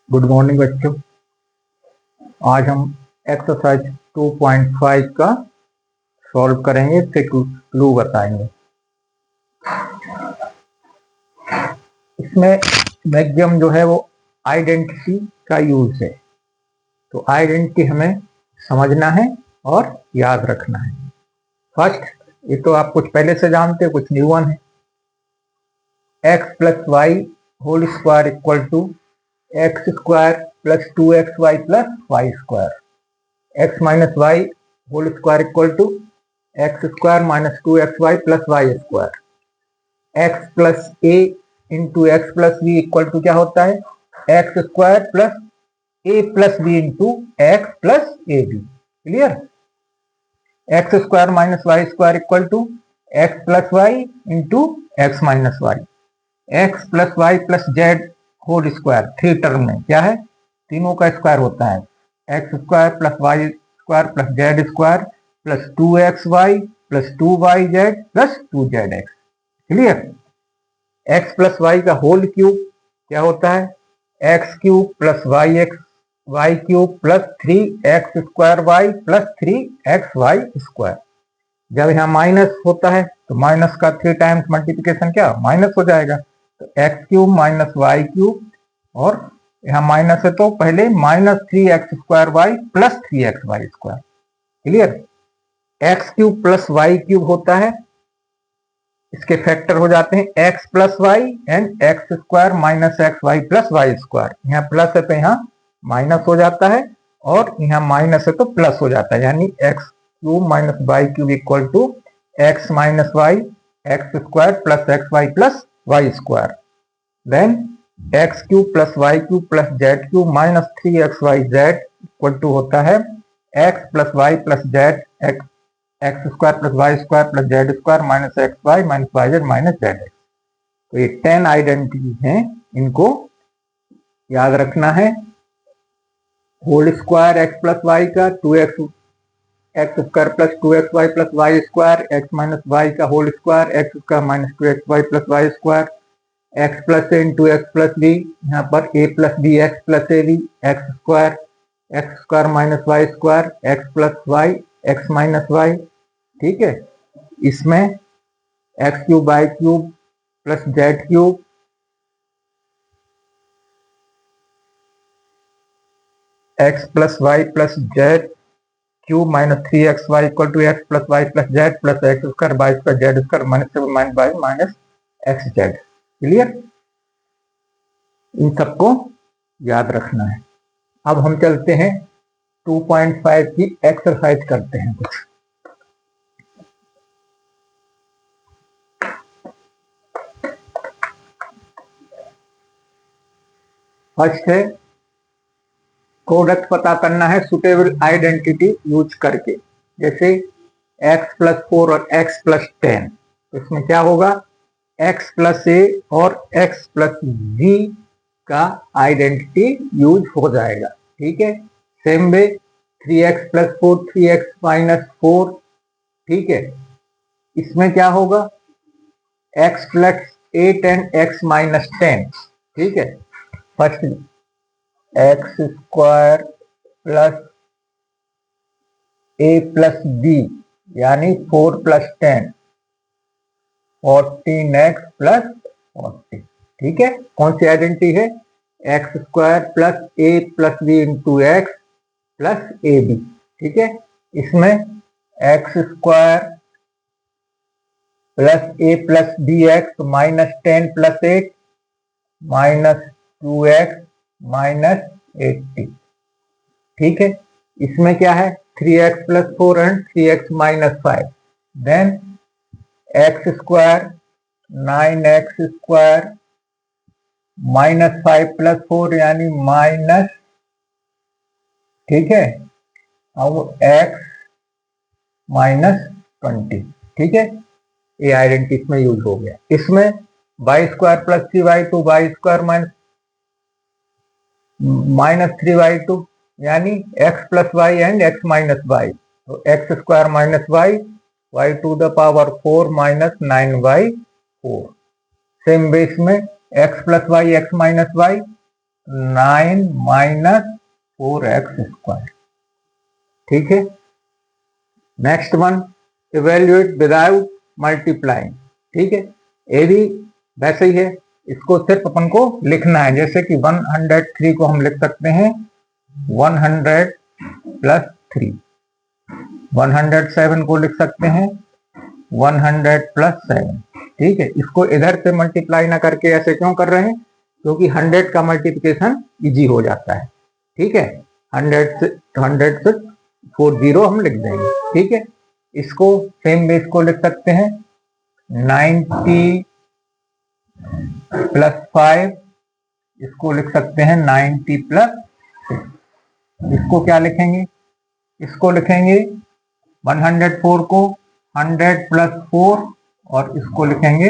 Good morning बच्चों। आज हम एक्सरसाइज 2.5 का सॉल्व करेंगे, इसके क्लू बताएंगे। इसमें मैक्सिमम जो है वो आइडेंटिटी का यूज है, तो आइडेंटिटी हमें समझना है और याद रखना है। फर्स्ट, ये तो आप कुछ पहले से जानते हो, कुछ न्यू वन है। X plus y whole square equal to x square plus 2xy plus y square. X minus y whole square equal to x square minus 2xy plus y square. X plus a into x plus b equal to क्या होता है? X square plus a plus b into x plus a b. Clear? X square minus y square equal to x plus y into x minus y. X plus y plus z whole square, three term में क्या है? तीनों का square होता है। X square plus y square plus z square plus 2xy plus 2y z plus 2z x. Clear? X plus y का whole cube क्या होता है? X cube plus y cube plus 3x square y plus 3x y square. जब यहाँ minus होता है तो minus का 3 टाइम्स मल्टीप्लिकेशन क्या माइनस हो जाएगा, तो x cube minus y cube, और यहाँ माइनस है तो पहले minus 3x square y plus 3x y square. Clear? X cube plus y cube होता है, इसके फैक्टर हो जाते हैं x plus y and x square minus x y plus y square. यहाँ प्लस है तो यहाँ माइनस हो जाता है, और यहाँ माइनस है तो प्लस हो जाता है, यानी x cube minus y cube equal to x minus y x square plus x y plus y square. Then x cube plus y cube plus z cube minus 3xy z equal to होता है x plus y plus z x square plus y square plus z square minus x y minus y z minus z x. तो ये 10 identity हैं, इनको याद रखना है। Whole square x plus y का 2x x square plus 2xy plus y square, x minus y का whole square x square minus 2xy plus y square, x plus a into x plus b, यहाँ पर a plus b x plus a b, x square minus y square x plus y x minus y. ठीक है, इसमें x cube y cube plus z cube x plus y plus z cube minus 3xy equal to x plus y plus z plus x square y square z square minus 7 minus y minus x z. Clear? इन सबको याद रखना है। अब हम चलते हैं 2.5 की एक्सरसाइज करते हैं कुछ। फर्स्ट है प्रोडक्ट पता करना है सुटेबल आइडेंटिटी यूज करके, जैसे x प्लस 4 और x प्लस 10। तो इसमें क्या होगा? x प्लस ए और x प्लस बी का आइडेंटिटी यूज हो जाएगा। ठीक है, same way 3x plus 4 3x minus 4। ठीक है, इसमें क्या होगा? x plus 8 and x minus 10। ठीक है, first x square plus a plus B यानी 4 प्लस 10 14x प्लस 40। ठीक है, कौन सी आइडेंटिटी है? X square plus a plus b into x plus a b. ठीक है, इसमें x square plus a plus b x minus 10 plus 8 minus 2x minus 80। ठीक है, इसमें क्या है? 3x plus 4 and 3x minus 5। Then x square 9x square minus 5 plus 4 यानी minus. ठीक है, अब x माइनस 20। ठीक है, ये आइडेंटिटी इसमें यूज हो गया। इसमें y square plus 3y2 y square minus 3y2 यानी x plus y and x minus y. तो x square minus y y to the power 4 minus 9y4। Same base में x plus y x minus y 9 minus 4x²। ठीक है। Next one, evaluate without multiplying. ठीक है, ये भी वैसे ही है, इसको सिर्फ अपन को लिखना है। जैसे कि 103 को हम लिख सकते हैं 100 प्लस 3, 107 को लिख सकते हैं 100 प्लस 7। ठीक है, इसको इधर से मल्टीप्लाई ना करके ऐसे क्यों कर रहे हैं? क्योंकि 100 का मल्टीप्लिकेशन इजी हो जाता है। ठीक है, 100 से 40 हम लिख देंगे। ठीक है, इसको सेम बेस को लिख सकते हैं 90 प्लस 5, इसको लिख सकते हैं 90 प्लस 6। इसको क्या लिखेंगे? इसको लिखेंगे 104 को 100 प्लस 4 और इसको लिखेंगे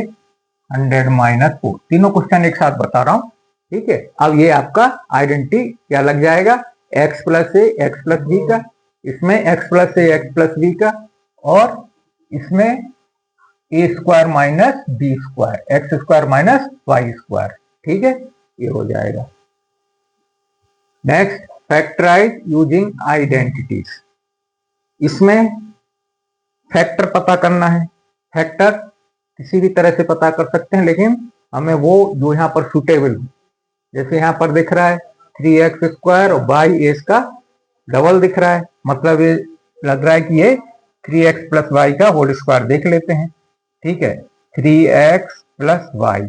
100 माइनस 4। तीनों क्वेश्चन एक साथ बता रहा हूं। ठीक है, अब ये आपका आइडेंटिटी क्या लग जाएगा? x plus a x plus b का, इसमें x plus a x plus b का, और इसमें a square minus b square, x square minus y square. ठीक है, ये हो जाएगा। Next, factorise using identities. इसमें फैक्टर पता करना है। फैक्टर किसी भी तरह से पता कर सकते हैं, लेकिन हमें वो जो यहाँ पर सुटेबल हो। जैसे यहाँ पर दिख रहा है 3x² और बाई ए का डबल दिख रहा है, मतलब ये लग रहा है कि ये 3x प्लस वाई का होल स्क्वायर। देख लेते हैं। ठीक है, 3x प्लस वाई,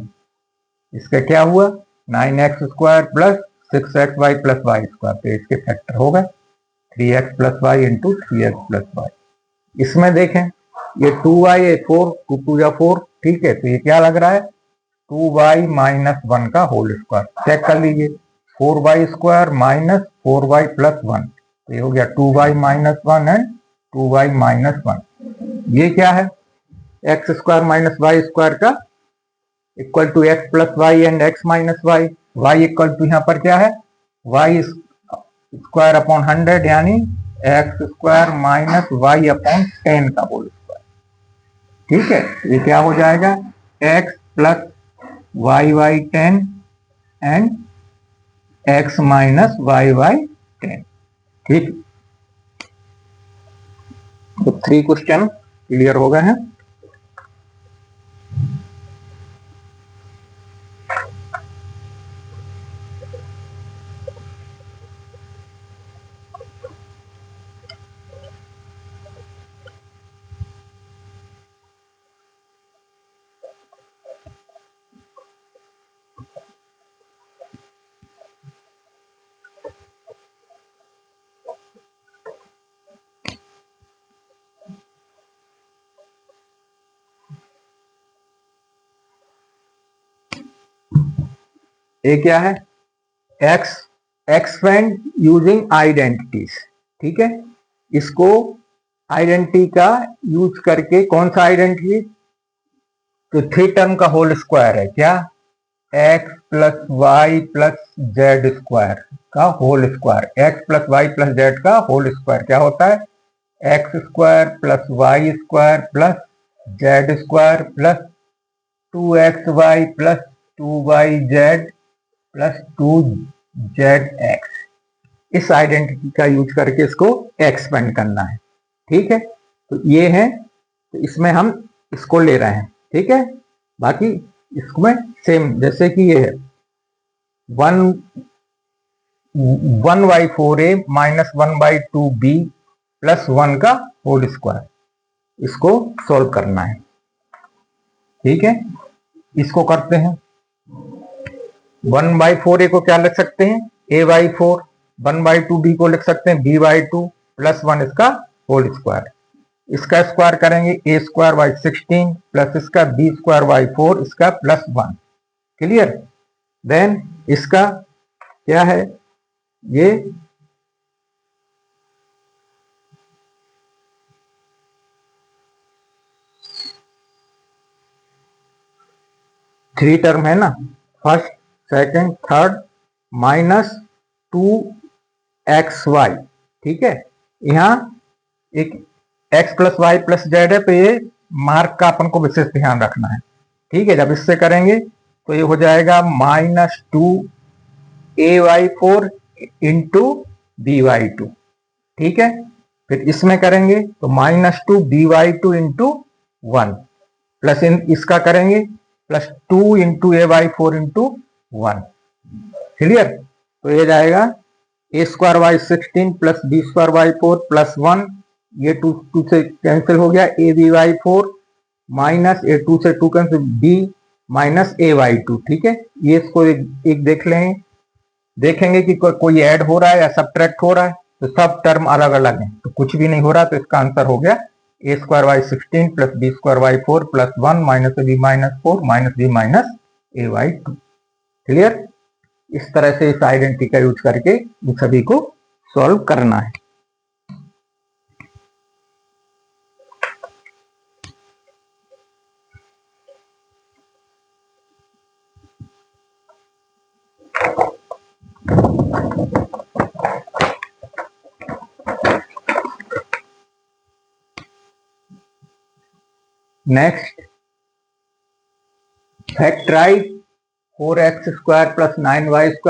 इसका क्या हुआ 9x² plus 6xy plus y square. तो इसके फैक्टर हो गए 3x plus y into 3x plus y. इसमें देखें ये 2y 4, 2 2 या 4। ठीक है, तो ये क्या लग रहा है 2y माइनस 1 का होल स्क्वायर। चेक कर लीजिए 4y² माइनस 4y प्लस 1, तो ये हो गया 2y minus 1 and 2y minus 1। ये क्या है? x² माइनस वाई स्क्वायर का equal to x plus y and x minus y. y equal to यहाँ पर क्या है y स्क्वायर अपॉन 100, यानी x² माइनस वाई अपॉन 10 का होल स्क्वायर। ठीक है, ये क्या हो जाएगा x plus y 10 and x minus y 10। ठीक, तो 3 क्वेश्चन क्लियर हो गए हैं। ये क्या है? Expand using identities. ठीक है, इसको आइडेंटिटी का यूज करके, कौन सा आइडेंटिटी? तो 3 टर्म का होल स्क्वायर है क्या? x plus y plus z square का whole square. x plus y plus z का होल स्क्वायर क्या होता है? x² plus y square plus z square plus 2xy plus 2yz plus 2zx। इस identity का use करके इसको एक्सपेंड करना है। ठीक है, तो ये है, तो इसमें हम इसको ले रहे हैं। ठीक है, बाकी इसमें सेम जैसे कि ये है 1/4a माइनस 1/2b प्लस 1 का होल स्क्वायर, इसको सॉल्व करना है। ठीक है, इसको करते हैं। 1/4a को क्या लिख सकते हैं? a/4। 1/2b को लिख सकते हैं b/2 प्लस 1 इसका होल स्क्वायर। इसका स्क्वायर करेंगे a² 16 प्लस इसका b² 4 इसका प्लस 1। क्लियर? देन इसका क्या है? ये थ्री टर्म है ना, first second third minus 2xy। ठीक है, यहाँ एक x plus y plus z है, तो ये मार्क का अपन को विशेष ध्यान रखना है। ठीक है, जब इससे करेंगे तो ये हो जाएगा -2ay4 इंटू by2। ठीक है, फिर इसमें करेंगे तो -2by2 इंटू 1 प्लस इसका करेंगे +2 इंटू ay4 इंटू 1। क्लियर? तो ये जाएगा a² 16 + b² 4 + 1, ये 2 से कैंसिल हो गया, ab/4 माइनस a2 से 2 कैंसिल, b माइनस a/2। ठीक है, ये इसको एक देख लें, देखेंगे कि कोई ऐड हो रहा है या सब्ट्रैक्ट हो रहा है, तो सब टर्म अलग अलग हैं, तो कुछ भी नहीं हो रहा, तो इसका आंसर हो गया a² 16 + b² 4 + 1 - ab-4 - b - a/2। Clear? इस तरह से इस आइडेंटिटी का यूज करके इन सभी को सॉल्व करना है। Next, factorise 4x² + 9y² +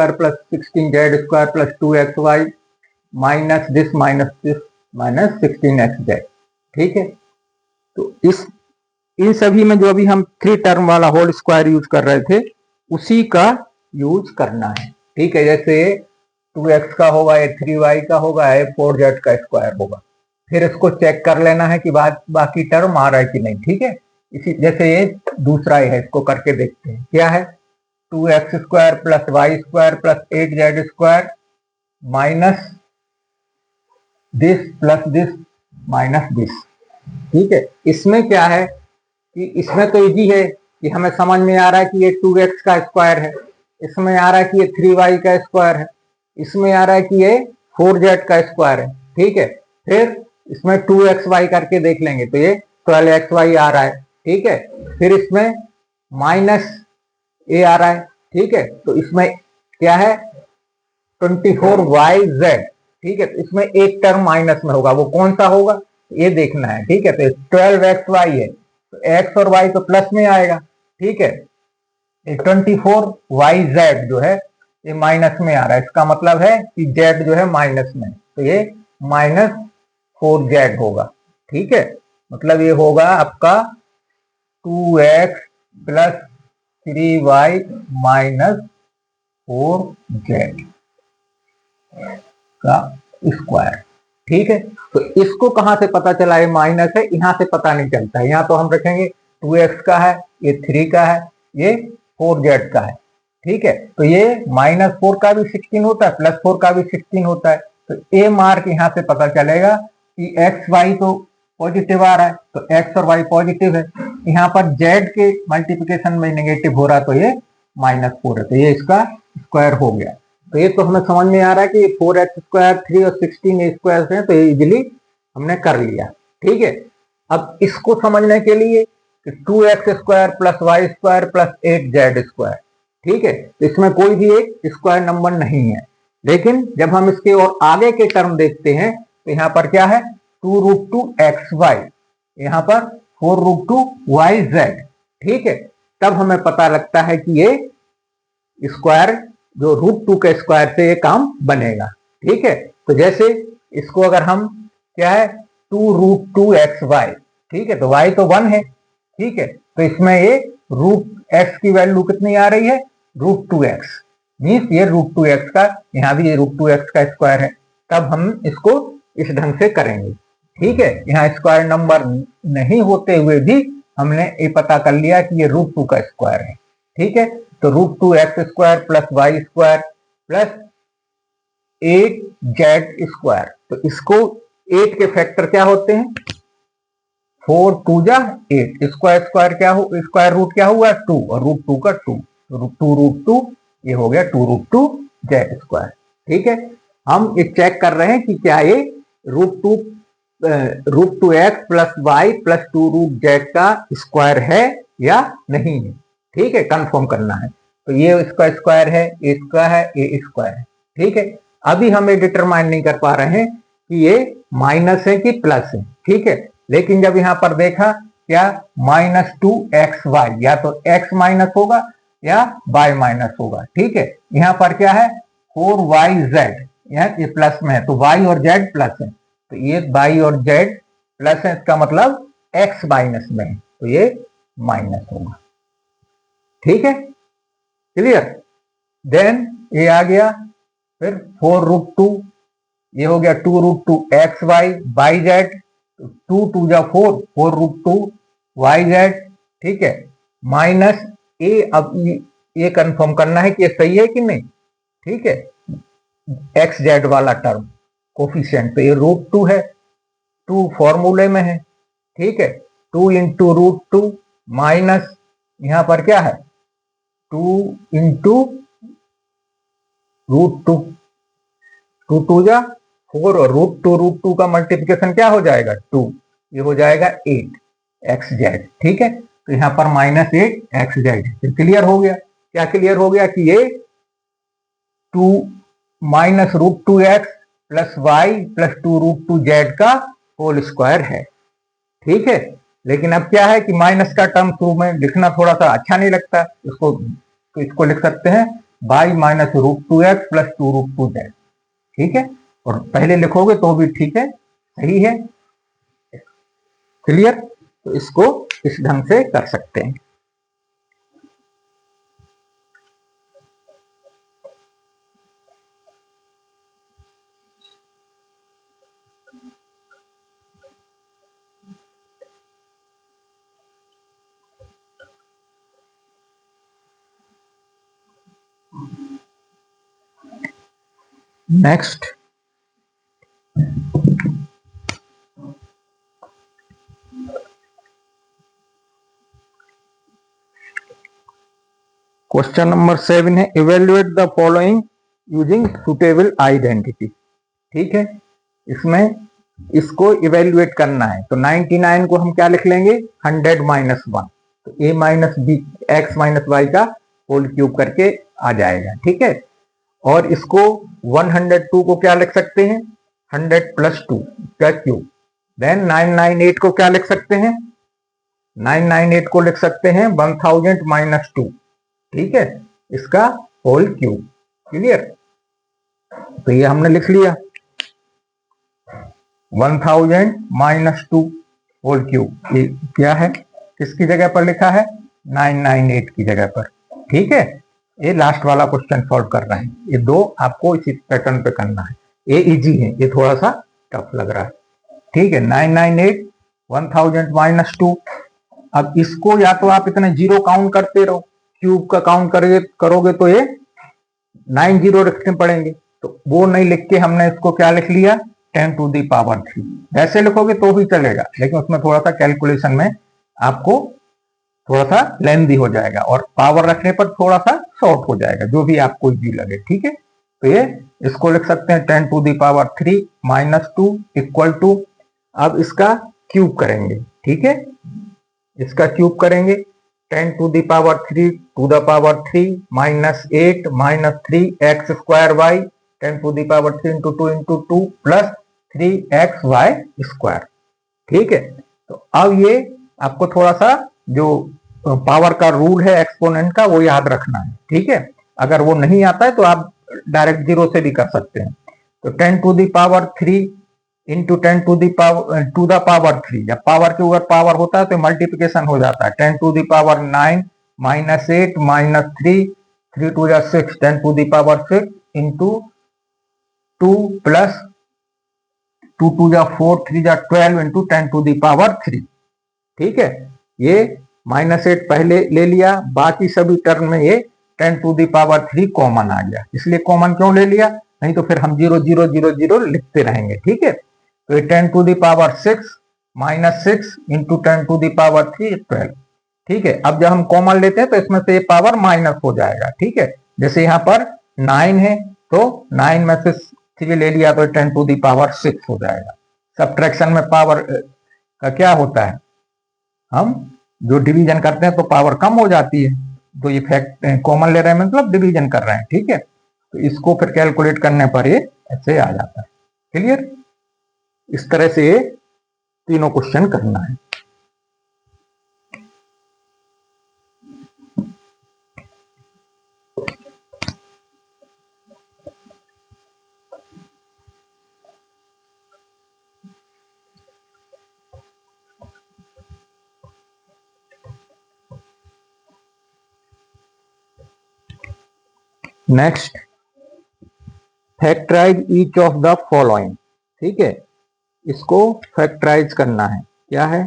16z² + 2xy minus this minus 16xz। ठीक है, तो इन सभी में जो अभी हम 3 टर्म वाला होल स्क्वायर यूज कर रहे थे उसी का यूज करना है। ठीक है, जैसे 2x का होगा, ये 3y का होगा, ये 4z का स्क्वायर होगा। फिर इसको चेक कर लेना है कि बाकी टर्म आ रहा है कि नहीं। ठीक है, इसी जैसे ये दूसरा है, इसको करके देखते हैं क्या है। 2x² + y² + 8z² minus this plus this minus this. ठीक है, इसमें क्या है कि इसमें तो इजी है कि हमें समझ में आ रहा है कि ये 2x का स्क्वायर है, इसमें आ रहा है कि ये 3y का स्क्वायर है, इसमें आ रहा है कि ये 4z का स्क्वायर है। ठीक है, फिर इसमें 2xy करके देख लेंगे तो ये 12xy आ रहा है। ठीक है, फिर इसमें माइनस a आ रहा है। ठीक है, तो इसमें क्या है 24yz। ठीक है, तो इसमें एक टर्म माइनस में होगा, वो कौन सा होगा ये देखना है। ठीक है, तो 12xy है तो x और y तो प्लस में आएगा। ठीक है, 24yz जो है ये माइनस में आ रहा है, इसका मतलब है कि z जो है माइनस में, तो ये -4z होगा। ठीक है, मतलब ये होगा आपका 2x + 3y - 4z का स्क्वायर। ठीक है, तो इसको कहां से पता चला ये माइनस है, यहां से पता नहीं चलता है। यहां तो हम रखेंगे 2x का है, ये 3 का है, ये 4z का है। ठीक है, तो ये -4 का भी 16 होता है, +4 का भी 16 होता है, तो ए मार्क यहां से पता चलेगा कि एक्स वाई तो पॉजिटिव आ रहा है, तो एक्स और वाई पॉजिटिव है। यहाँ पर जेड के मल्टीप्लिकेशन में नेगेटिव हो रहा है, तो ये -4 है, तो ये इसका स्क्वायर हो गया। तो ये तो हमें समझ में आ रहा है कि 4x², 3 और 16 स्क्वायर हैं, तो ये इजिली हमने कर लिया। ठीक है, अब इसको समझने के लिए 2x² + y² + 8z²। ठीक है, तो इसमें कोई भी एक स्क्वायर नंबर नहीं है, लेकिन जब हम इसके और आगे के टर्म देखते हैं तो यहाँ पर क्या है 2√2xy, यहाँ पर 4√2yz। ठीक है, तब हमें पता लगता है कि ये स्क्वायर जो √2 के स्क्वायर से ये काम बनेगा। ठीक है, तो जैसे इसको अगर हम क्या है 2√2xy, ठीक है, तो y तो 1 है। ठीक है, तो इसमें ये √x की वैल्यू कितनी आ रही है √2x, मीन्स ये √2x का, यहाँ भी ये √2x का स्क्वायर है, तब हम इसको इस ढंग से करेंगे। ठीक है, यहाँ स्क्वायर नंबर नहीं होते हुए भी हमने ये पता कर लिया कि ये √2 का स्क्वायर है। ठीक है, तो √2x² + y² + 8z², तो इसको 8 के फैक्टर क्या होते हैं 4 2 जा 8, स्क्वायर क्या हो, स्क्वायर रूट क्या हुआ 2 और √2 का 2, तो 2√2 ये हो गया 2√2z²। ठीक है, हम ये चेक कर रहे हैं कि क्या ये √2x + y + 2√z का स्क्वायर है या नहीं है। ठीक है, कंफर्म करना है, तो ये इसका स्क्वायर है, इसका है, ये स्क्वायर है। ठीक है, अभी हम ये डिटरमाइन नहीं कर पा रहे हैं कि ये माइनस है कि प्लस है। ठीक है, लेकिन जब यहाँ पर देखा क्या -2xy, या तो x माइनस होगा या y माइनस होगा। ठीक है, यहाँ पर क्या है 4yz, ये प्लस में है तो y और z प्लस है, तो ये y और z प्लस है, इसका मतलब x माइनस में है तो ये माइनस होगा। ठीक है, क्लियर। देन ये आ गया, फिर 4√2, ये हो गया 2√2 xy बाई जेड, 2 जा 4, 4√2 yz। ठीक है, माइनस ए, अब ये कंफर्म करना है कि ये सही है कि नहीं। ठीक है, एक्स जेड वाला टर्म कोफिशिएंट, तो ये √2 है, 2 फॉर्मूले में है। ठीक है, 2 इंटू √2 माइनस यहां पर क्या है 2 इंटू √2, 2 जा 4 और √2 का मल्टीप्लिकेशन क्या हो जाएगा 2, ये हो जाएगा 8 एक्स जेड। ठीक है, तो यहाँ पर -8 एक्स जेड। फिर क्लियर हो गया, क्या क्लियर हो गया कि ये 2 minus √2x plus y plus 2√2z का होल स्क्वायर है। ठीक है, लेकिन अब क्या है कि माइनस का टर्म शुरू में लिखना थोड़ा सा अच्छा नहीं लगता इसको, तो इसको लिख सकते हैं by minus √2x plus 2√2z। ठीक है, और पहले लिखोगे तो भी ठीक है, सही है। क्लियर, तो इसको इस ढंग से कर सकते हैं। नेक्स्ट, क्वेश्चन नंबर 7 है evaluate the following using suitable identity. ठीक है, इसमें इसको इवेल्युएट करना है, तो 99 को हम क्या लिख लेंगे 100 माइनस 1, तो a minus b x minus y का होल क्यूब करके आ जाएगा। ठीक है, और इसको 102 को क्या लिख सकते हैं 100 प्लस 2 का क्यूब। देन 998 को क्या लिख सकते हैं 998 को लिख सकते हैं 1000 माइनस 2। ठीक है, इसका होल क्यूब। क्लियर, तो ये हमने लिख लिया 1000 माइनस 2 होल क्यूब। ये क्या है, किसकी जगह पर लिखा है 998 की जगह पर। ठीक है, ये लास्ट वाला क्वेश्चन सॉल्व कर रहे हैं, ये दो आपको इसी पैटर्न पे करना है। ये इजी है, ये थोड़ा सा टफ लग रहा है। ठीक है, 998 1000 माइनस 2। अब इसको या तो आप इतने जीरो काउंट करते रहो, क्यूब का काउंट करोगे तो ये 9 जीरो रखने पड़ेंगे, तो वो नहीं लिख के हमने इसको क्या लिख लिया 10 टू दी पावर 3। वैसे लिखोगे तो भी चलेगा, लेकिन उसमें थोड़ा सा कैलकुलेशन में आपको थोड़ा सा लेंदी हो जाएगा और पावर रखने पर थोड़ा सा शॉर्ट हो जाएगा, जो भी आपको इजी लगे। ठीक है, तो ये इसको लिख सकते हैं 10 to the power 3 minus 2 equal to, अब इसका क्यूब करेंगे। ठीक है, इसका क्यूब करेंगे 10 to the power 3 to the power 3 minus 8 minus 3 x square y 10 to the power 3 into 2 into 2 plus 3x y square. ठीक है, तो अब ये आपको थोड़ा सा जो पावर का रूल है एक्सपोनेंट का वो याद रखना है। ठीक है, अगर वो नहीं आता है तो आप डायरेक्ट जीरो से भी कर सकते हैं। तो 10 to the power 3 into 10 to the power to the power 3, जब पावर के ऊपर पावर होता है तो मल्टीप्लिकेशन हो जाता है। 10 to the power 9 minus 8 minus 3 3 two जा 6 10 to the power 6 into 2 plus 2 two जा 4 3 जा 12 इंटू 10 टू दी पावर 3। ठीक है, ये -8 पहले ले लिया, बाकी सभी टर्म में ये 10 टू दी पावर 3 कॉमन आ गया, इसलिए कॉमन क्यों ले लिया, नहीं तो फिर हम 0 0 0 0 लिखते रहेंगे। ठीक है, तो ये 10 to the power 6 minus 6 into 10 to the power 3 12। ठीक है, अब जब हम कॉमन लेते हैं तो इसमें से ये पावर माइनस हो जाएगा। ठीक है, जैसे यहाँ पर 9 है तो 9 में से 3 ले लिया तो 10 टू दी पावर 6 हो जाएगा। सब्ट्रैक्शन में पावर का क्या होता है, हम जो डिवीजन करते हैं तो पावर कम हो जाती है, तो ये फैक्ट कॉमन ले रहे हैं मतलब डिवीजन कर रहे हैं। ठीक है, तो इसको फिर कैलकुलेट करने पर ये ऐसे आ जाता है। क्लियर, इस तरह से ये तीनों क्वेश्चन करना है। Next, factorise each of the following. ठीक है, इसको फैक्टराइज करना है। क्या है?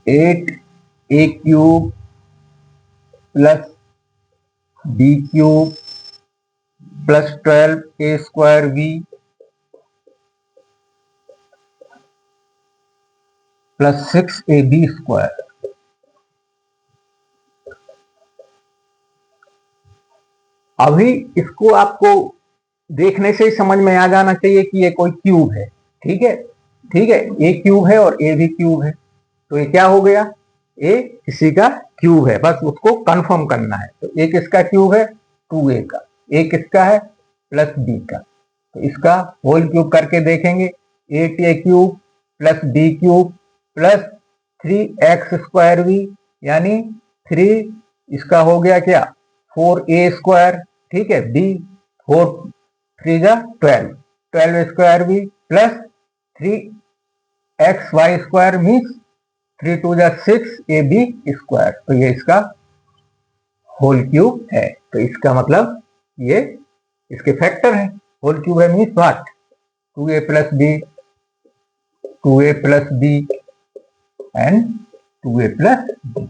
8a³ plus b³ plus 12a² plus 6ab²। अभी इसको आपको देखने से ही समझ में आ जाना चाहिए कि ये कोई क्यूब है। ठीक है, ठीक है, ए क्यूब है और ए भी क्यूब है, तो ये क्या हो गया? ए किसी का क्यूब है, बस उसको कंफर्म करना है। तो ए किसका क्यूब है? 2a का। ए किसका है? प्लस बी का। तो इसका होल क्यूब करके देखेंगे। 8a³ plus b³ plus 3x² यानी 3, इसका हो गया क्या? 4a²। ठीक है, b 4 3 जा 12a² प्लस 3xy² मीन्स 3 2 जा 6ab²। तो ये इसका होल क्यूब है। तो इसका मतलब ये इसके फैक्टर है। होल क्यूब है means what? 2a plus b, 2a plus b and 2a plus b।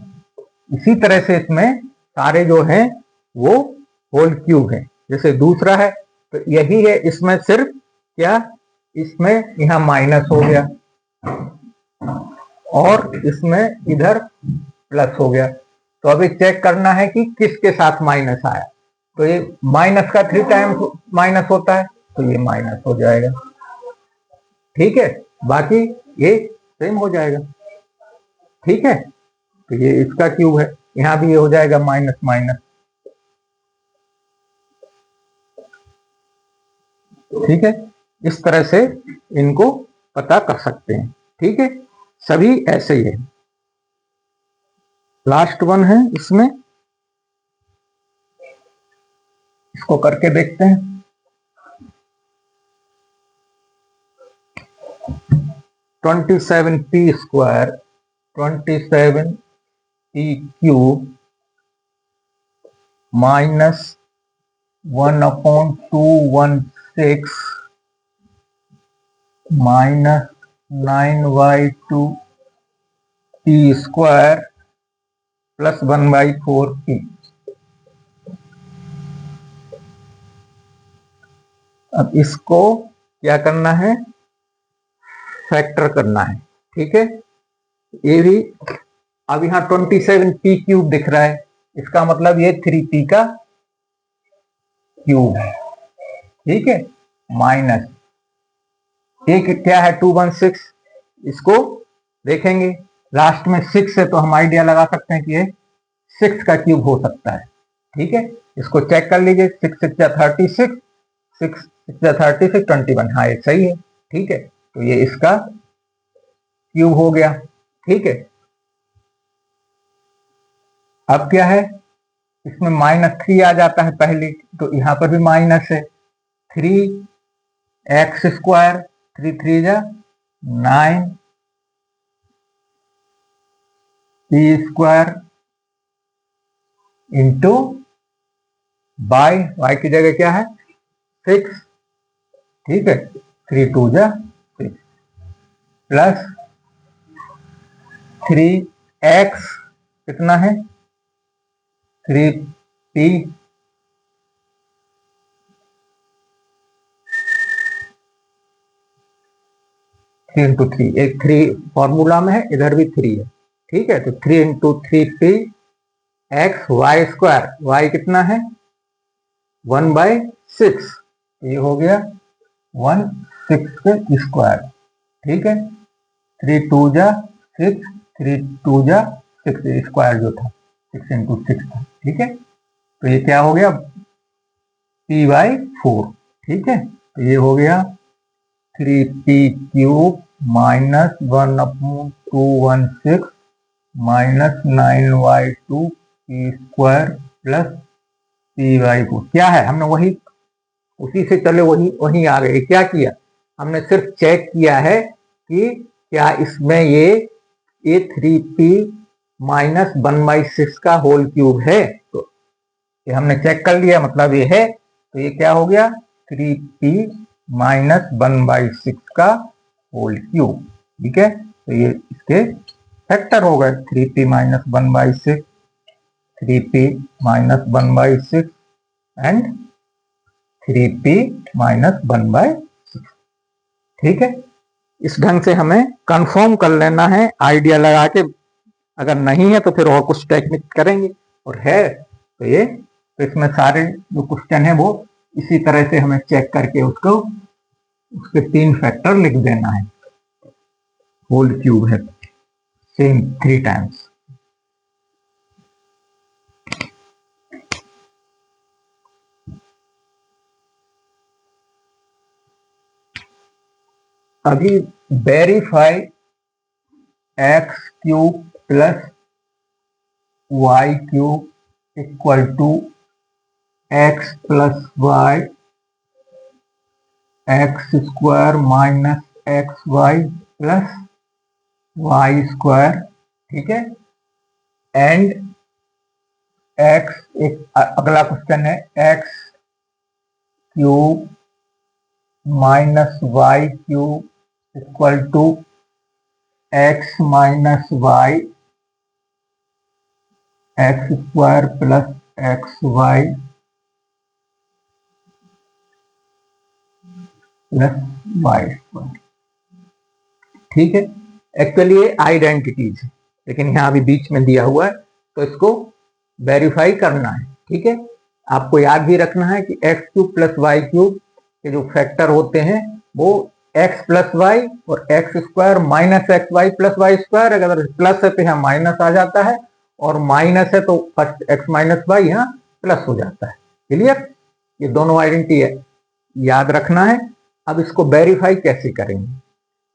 इसी तरह से इसमें सारे जो हैं वो होल क्यूब है। जैसे दूसरा है तो यही है, इसमें सिर्फ क्या, इसमें यहाँ माइनस हो गया और इसमें इधर प्लस हो गया। तो अभी चेक करना है कि किसके साथ माइनस आया। तो ये माइनस का 3 टाइम्स माइनस होता है, तो ये माइनस हो जाएगा। ठीक है, बाकी ये सेम हो जाएगा। ठीक है, तो ये इसका क्यूब है, यहां भी ये हो जाएगा माइनस माइनस। ठीक है, इस तरह से इनको पता कर सकते हैं। ठीक है, सभी ऐसे ही है। लास्ट वन है इसमें, इसको करके देखते हैं। 27p² 27p³ minus 1/216 minus 9/2p² plus 1/4p। अब इसको क्या करना है? फैक्टर करना है। ठीक है, ये भी अब यहाँ 27p³ दिख रहा है, इसका मतलब ये 3p का क्यूब है। ठीक है, माइनस एक क्या है? 216। इसको देखेंगे, लास्ट में 6 है तो हम आइडिया लगा सकते हैं कि ये 6 का क्यूब हो सकता है। ठीक है, इसको चेक कर लीजिए। 6 6 जा 36, 6 6 जा 36 21। हाँ, ये सही है। ठीक है, तो ये इसका क्यूब हो गया। ठीक है, अब क्या है? इसमें -3 आ जाता है पहले, तो यहां पर भी माइनस है। 3x², 3 3 जा 9p² इंटू y की जगह क्या है? 6। ठीक है, 3 2 जा 6 प्लस 3x कितना है? 3p 3 इंटू 3, एक 3 फॉर्मूला में है, इधर भी 3 है। ठीक है, तो 3 इंटू 3p xy², y कितना है? 1/6। ये हो गया 1/6²। ठीक है, 3 2 जा 6, 3 2 जा 6, स्क्वायर जो था 6 इंटू 6 था। ठीक है, तो ये क्या हो गया? p/4। ठीक है, तो ये हो गया 3p³ minus 1/216 minus 9/2p² plus p/4। क्या है? हमने वही उसी से चले वही आ गए। क्या किया हमने? सिर्फ चेक किया है कि क्या इसमें ये 3p -1/6 का होल क्यूब है। तो ये हमने चेक कर लिया, मतलब ये है। तो ये क्या हो गया, 3p -1/6 का होल क्यूब। ठीक है, तो ये इसके फैक्टर हो गए, 3p -1/6, 3p -1/6 एंड 3p -1/6। ठीक है, इस ढंग से हमें कंफर्म कर लेना है आइडिया लगा के। अगर नहीं है तो फिर और कुछ टेक्निक करेंगे, और है तो ये, तो इसमें सारे जो क्वेश्चन है वो इसी तरह से हमें चेक करके उसको उसके 3 फैक्टर लिख देना है। होल क्यूब है, सेम 3 टाइम्स। अभी verify x cube plus y cube equal to x plus y x square minus x y plus y square. ठीक है, एंड एक्स, एक अगला क्वेश्चन है, x cube minus y cube equal to x minus y x square plus x y plus y square. ठीक है, actually ये identities है, लेकिन यहाँ अभी बीच में दिया हुआ है तो इसको वेरीफाई करना है। ठीक है, आपको याद भी रखना है कि x cube plus y cube के जो फैक्टर होते हैं वो एक्स प्लस वाई और x square minus x y plus y square. अगर प्लस है तो यहाँ माइनस आ जाता है, और माइनस है तो फर्स्ट एक्स माइनस वाई यहाँ प्लस हो जाता है। क्लियर, ये दोनों आइडेंटिटी है, याद रखना है। अब इसको वेरीफाई कैसे करेंगे?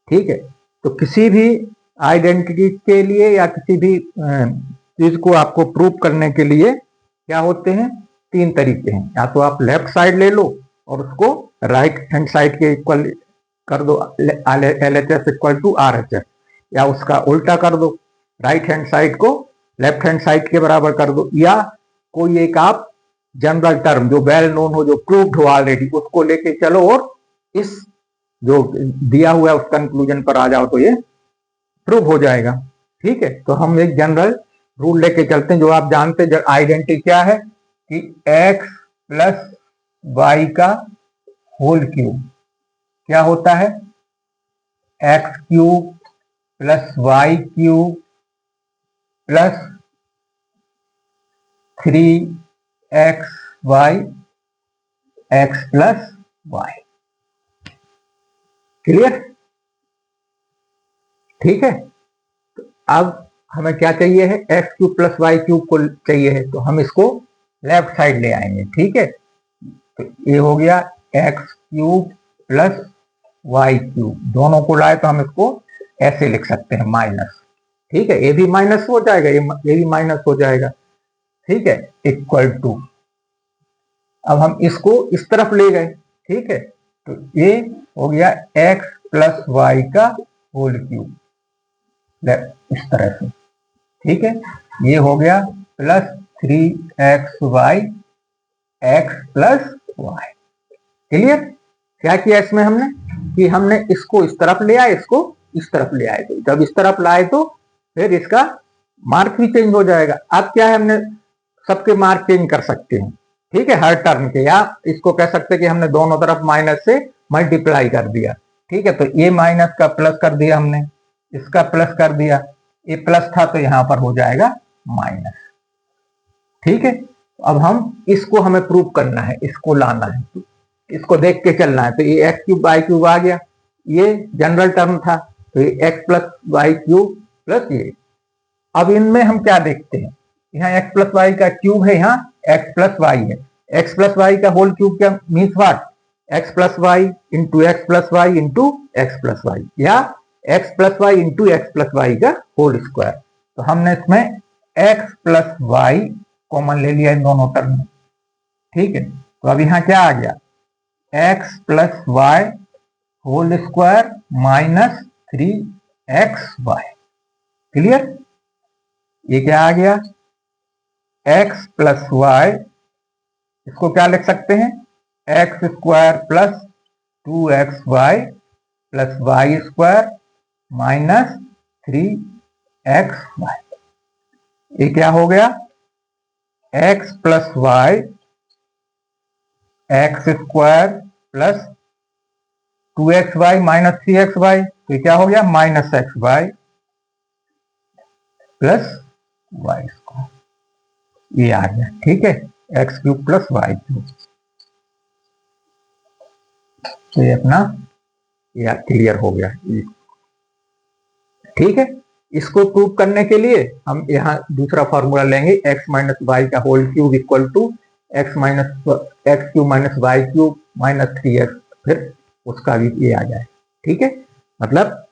ठीक है, तो किसी भी आइडेंटिटी के लिए या किसी भी चीज को आपको प्रूव करने के लिए क्या होते हैं, 3 तरीके हैं। या तो आप लेफ्ट साइड ले लो और उसको राइट हैंड साइड के इक्वल कर दो, LHS इक्वल टू RHS, या उसका उल्टा कर दो, राइट हैंड साइड को लेफ्ट हैंड साइड के बराबर कर दो, या कोई एक आप जनरल टर्म जो वेल नोन हो, जो प्रूव्ड हो ऑलरेडी, उसको लेके चलो और इस जो दिया हुआ है उस कंक्लूजन पर आ जाओ तो ये प्रूव हो जाएगा। ठीक है, तो हम एक जनरल रूल लेके चलते हैं जो आप जानते हैं। आइडेंटिटी क्या है कि x प्लस वाई का होल क्यूब क्या होता है, x cube plus y cube plus 3xy x plus y. Clear? ठीक है, तो अब हमें क्या चाहिए है, x cube plus y cube को चाहिए है, तो हम इसको लेफ्ट साइड ले आएंगे। ठीक है, तो ये हो गया x cube plus y cube, दोनों को लाए तो हम इसको ऐसे लिख सकते हैं माइनस। ठीक है, ये भी माइनस हो जाएगा, ये भी माइनस हो जाएगा। ठीक है, इक्वल टू, अब हम इसको इस तरफ ले गए। ठीक है, तो ये हो गया एक्स प्लस वाई का होल क्यूब, इस तरह से। ठीक है, ये हो गया plus 3xy x plus y. Clear? क्या किया इसमें हमने कि हमने इसको इस तरफ ले आए, इसको इस तरफ ले आए। तो जब इस तरफ लाए तो फिर इसका मार्क भी चेंज हो जाएगा। अब क्या है, हमने सबके मार्क चेंज कर सकते हैं। ठीक है, हर टर्म के, या इसको कह सकते हैं कि हमने दोनों तरफ माइनस से मल्टीप्लाई कर दिया। ठीक है, तो ये माइनस का प्लस कर दिया हमने, इसका प्लस कर दिया, ये प्लस था तो यहां पर हो जाएगा माइनस। ठीक है, अब हम इसको हमें प्रूव करना है, इसको लाना है, तो इसको देख के चलना है। तो ये एक्स क्यूब वाई क्यूब आ गया, ये जनरल टर्म था, तो ये x plus y cube plus ये। अब इनमें हम क्या देखते हैं, यहाँ एक्स प्लस वाई का क्यूब है, यहाँ एक्स प्लस वाई है। एक्स प्लस वाई का होल क्यूब क्या means what, x plus y into x plus y into x plus y, या x plus y into x plus y का whole square. तो हमने इसमें एक्स प्लस वाई कॉमन ले लिया इन दोनों टर्म में। ठीक है, तो अब यहाँ क्या आ गया, x plus y whole square minus 3xy। Clear? ये क्या आ गया, x प्लस वाई, इसको क्या लिख सकते हैं, x square plus 2xy plus y square minus 3xy। ये क्या हो गया, x plus y x square plus 2xy minus 3xy, तो क्या हो गया minus x y plus y square, ये आ गया। ठीक है, x cube plus y cube. तो ये अपना ये क्लियर हो गया। ठीक है, इसको प्रूव करने के लिए हम यहाँ दूसरा फॉर्मूला लेंगे, एक्स माइनस वाई का whole cube equal to x cube minus y cube minus 3x, फिर उसका भी ये आ जाए। ठीक है, मतलब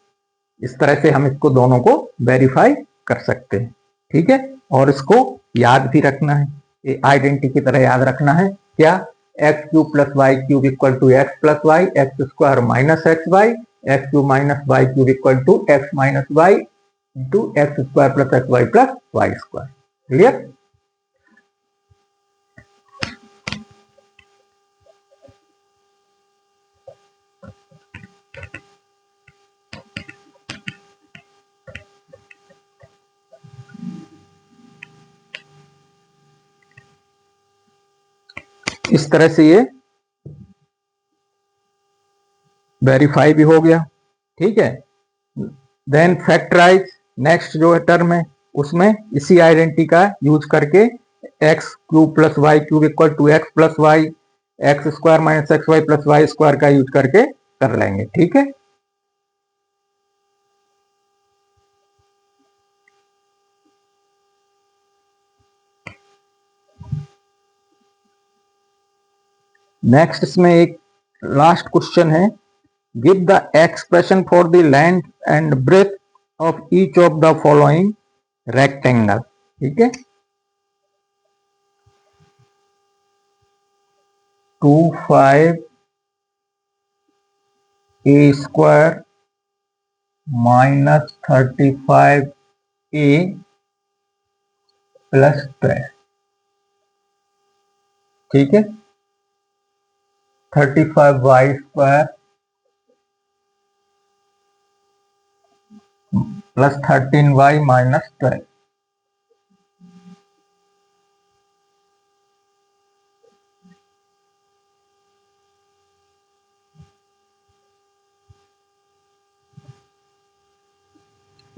इस तरह से हम इसको दोनों को वेरीफाई कर सकते हैं। ठीक है, और इसको याद भी रखना है, ये आइडेंटिटी की तरह याद रखना है। क्या, x cube plus y cube equal to x plus y x square minus x y, x cube minus y cube equal to x minus y into x square plus x y plus y square. Clear? इस तरह से ये verify भी हो गया। ठीक है, then factorise, next जो टर्म है उसमें इसी आइडेंटिटी का यूज करके x cube plus y cube equal to x plus y x square minus x y plus y square का यूज करके कर लेंगे। ठीक है, नेक्स्ट इसमें एक लास्ट क्वेश्चन है, give the expression for the length and breadth of each of the following rectangle. ठीक है, 25 a square minus 35 a plus 12। ठीक है, 35 y square plus 13 y minus 12।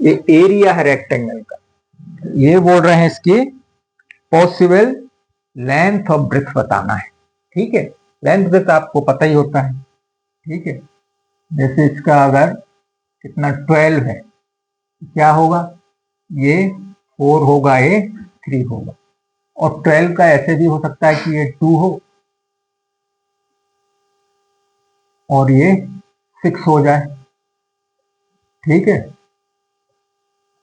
ये एरिया है रेक्टेंगल का, ये बोल रहे हैं इसकी पॉसिबल लेंथ ऑफ ब्रेथ बताना है। ठीक है, लेंथ ब्रेथ आपको पता ही होता है। ठीक है, जैसे इसका अगर कितना 12 है, क्या होगा, ये 4 होगा, ये 3 होगा, और 12 का ऐसे भी हो सकता है कि ये 2 हो और ये 6 हो जाए। ठीक है,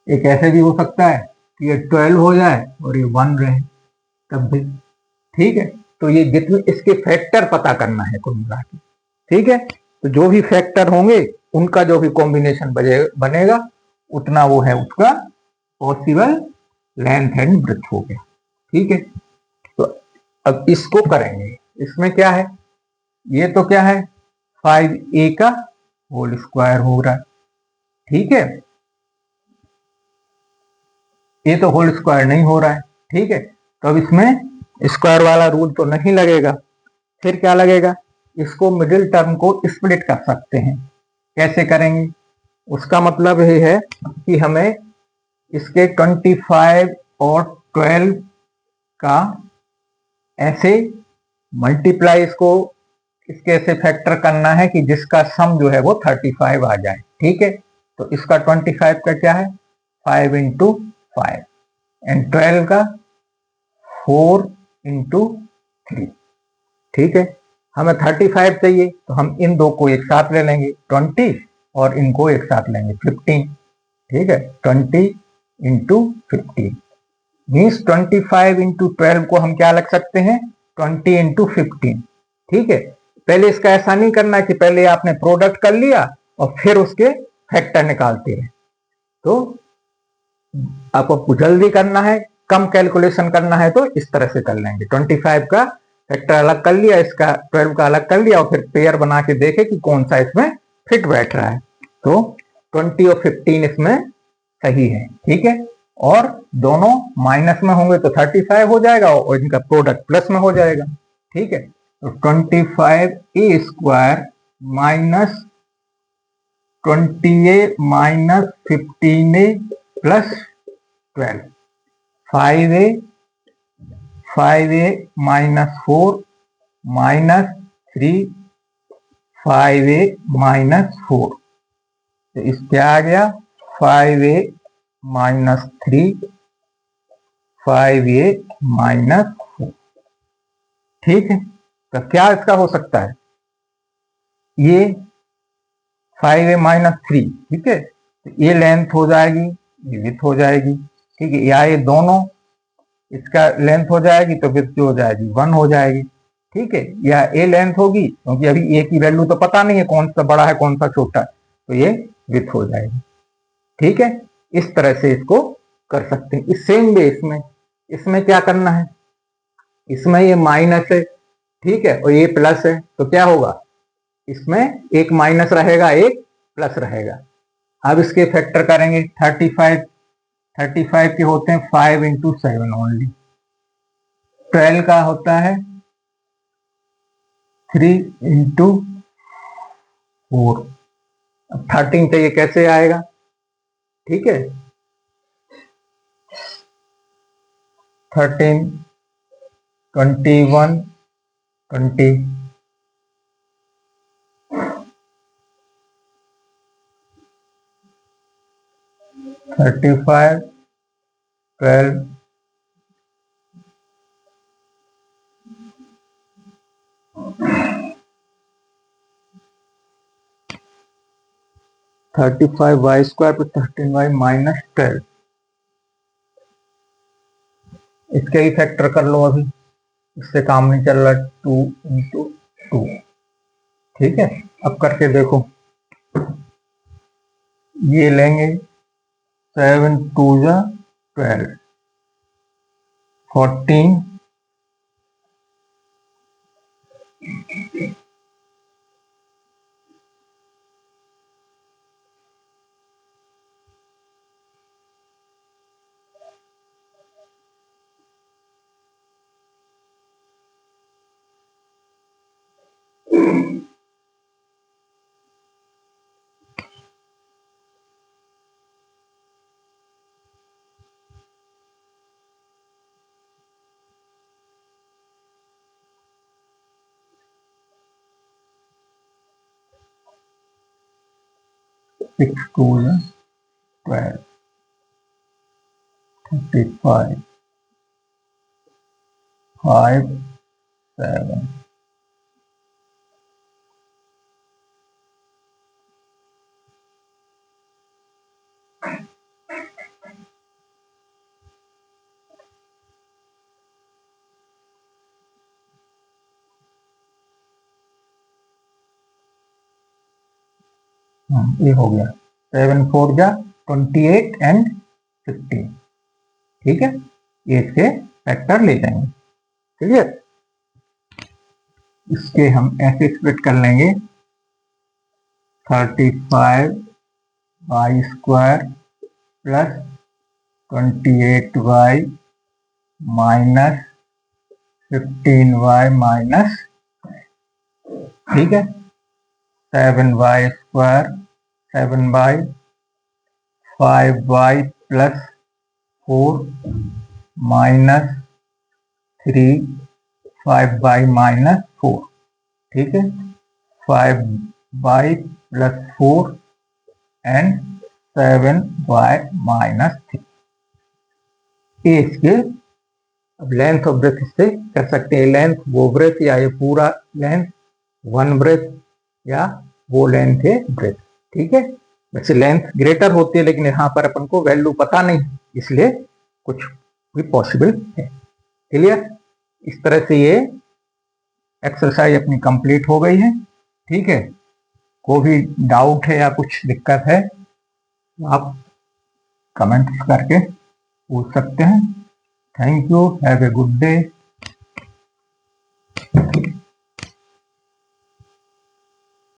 एक ऐसे भी हो सकता है कि ये 12 हो जाए और ये 1 रहे, तब भी। ठीक है, तो ये जितने इसके फैक्टर पता करना है कुल मिला के। ठीक है, तो जो भी फैक्टर होंगे उनका जो भी कॉम्बिनेशन बनेगा उतना वो है उसका पॉसिबल लेंथ एंड ब्रेथ हो गया। ठीक है, तो अब इसको करेंगे, इसमें क्या है, ये तो क्या है 5a का होल स्क्वायर हो रहा है। ठीक है, ये तो होल स्क्वायर नहीं हो रहा है। ठीक है, तो अब इसमें स्क्वायर वाला रूल तो नहीं लगेगा, फिर क्या लगेगा, इसको मिडिल टर्म को स्प्लिट कर सकते हैं। कैसे करेंगे, उसका मतलब ये है कि हमें इसके 25 और 12 का ऐसे मल्टीप्लाई इसको इसके ऐसे फैक्टर करना है कि जिसका सम जो है वो 35 आ जाए। ठीक है, तो इसका 25 का क्या है 5 इंटू 5 एंड 12 का 4 इंटू 3। ठीक है, हमें 35 चाहिए तो हम इन दो को एक साथ ले लेंगे 20 और इनको एक साथ लेंगे 15। ठीक है, 20 इंटू 15 मीन्स 25 इंटू 12 को हम क्या लग सकते हैं 20 इंटू 15। ठीक है, पहले इसका ऐसा नहीं करना कि पहले आपने प्रोडक्ट कर लिया और फिर उसके फैक्टर निकालते हैं। तो आपको जल्दी करना है, कम कैलकुलेशन करना है तो इस तरह से कर लेंगे। 25 का फैक्टर अलग कर लिया, इसका 12 का अलग कर लिया और फिर पेयर बना के देखे कि कौन सा इसमें फिट बैठ रहा है। तो 20 और 15 इसमें सही है, ठीक है। और दोनों माइनस में होंगे तो 35 हो जाएगा और इनका प्रोडक्ट प्लस में हो जाएगा, ठीक है। तो 25a square minus 20a minus 15a plus 12, 5a minus 4 minus 3 5a minus 4, तो इस क्या आ गया 5a माइनस 3 5a माइनस 4, ठीक है। तो क्या इसका हो सकता है, ये 5a माइनस 3, ठीक है। तो ये लेंथ हो जाएगी, ये विड्थ हो जाएगी, ठीक है। या ये दोनों इसका लेंथ हो जाएगी तो विड्थ जो हो जाएगी 1 हो जाएगी, ठीक है। या ए लेंथ होगी क्योंकि अभी ए की वैल्यू तो पता नहीं है कौन सा बड़ा है कौन सा छोटा है, तो ये विड्थ हो जाएगी, ठीक है। इस तरह से इसको कर सकते हैं। इस सेम वे इसमें क्या करना है, इसमें ये माइनस है, ठीक है, और ये प्लस है, तो क्या होगा, इसमें एक माइनस रहेगा एक प्लस रहेगा। अब इसके फैक्टर करेंगे, 35 के होते हैं 5 इंटू 7 ओनली, 12 का होता है 3 इंटू 4। अब 13 चाहिए, कैसे आएगा, ठीक है। 13 21 20 35 12 35y square plus 13y minus 12, इसके ही फैक्टर कर लो, अभी इससे काम नहीं चल रहा, 2 इंटू 2, ठीक है। अब करके देखो, ये लेंगे 7 2 जा 12 14 6 2 जा 12 35 5 7, ये हो गया 7 4 जा 28 एंड 15, ठीक है। ये इसके फैक्टर ले जाएंगे, क्लियर। इसके हम ऐसे स्प्लिट कर लेंगे, 35 y square plus 28 y minus 15y minus, ठीक है। 7y square 7y 5y plus 4 minus 3 5y minus 4, ठीक है। 5y plus 4 and 7y minus 3, ये इसके अब लेंथ ऑफ ब्रेथ से कर सकते हैं। लेंथ वो ब्रेथ या ये पूरा लेंथ, वन ब्रेथ या वो लेंथ है ब्रेथ, ठीक है। वैसे लेंथ ग्रेटर होती है लेकिन यहाँ पर अपन को वैल्यू पता नहीं, इसलिए कुछ भी पॉसिबल है, क्लियर। इस तरह से ये एक्सरसाइज अपनी कंप्लीट हो गई है, ठीक है। कोई भी डाउट है या कुछ दिक्कत है आप कमेंट्स करके पूछ सकते हैं। Thank you, have a good day.